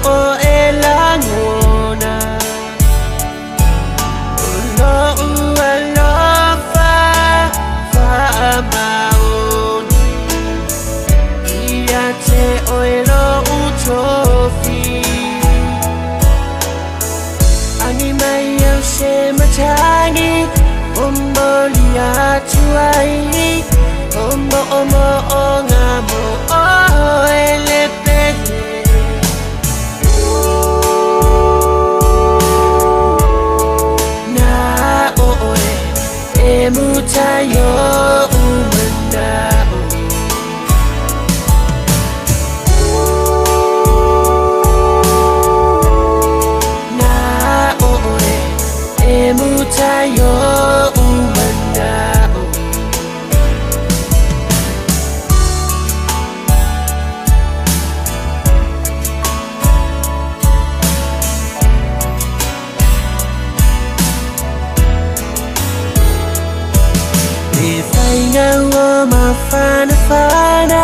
o e la ngona lo lo fa maun ia te o e lo utofi ani mai au se matangi ombolia tuai ombo omo o ngamo o ele pele na o e mutayo umanda na o e mutayo umanda ma fana fana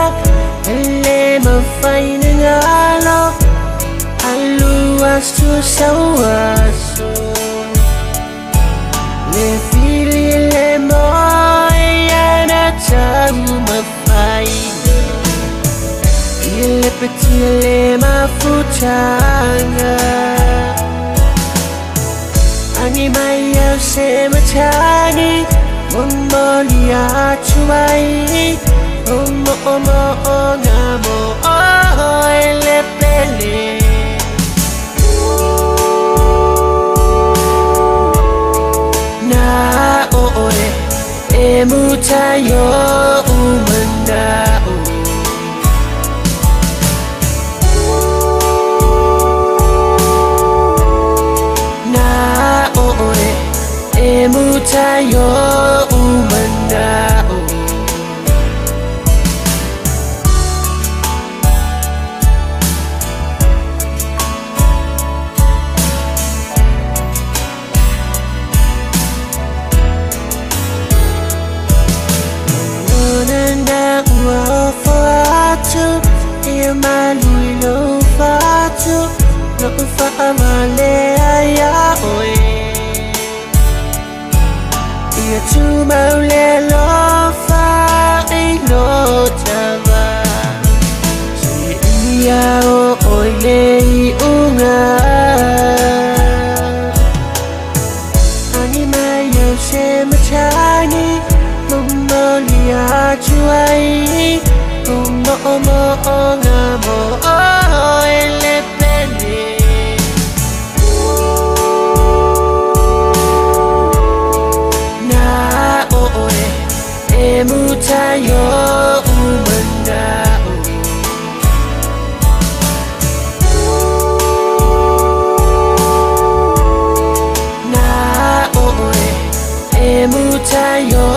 ele ma faina ngalo alu asu sawaso le fili le moya na tamu ma faina ile petit le ma futanga ani mai se ma tani Molia chuai omo omo ngamo ele pele na o e mutayo umanda na o e mutayo umanda nanda wa fatu e maluilo fatu no fa amale ya oi ia tu maule lo fa e lo tava si ia o oile unga ani mai yo se machani momolia chuai omo omo ngamo ele pele mutayo umanda na o e mutayo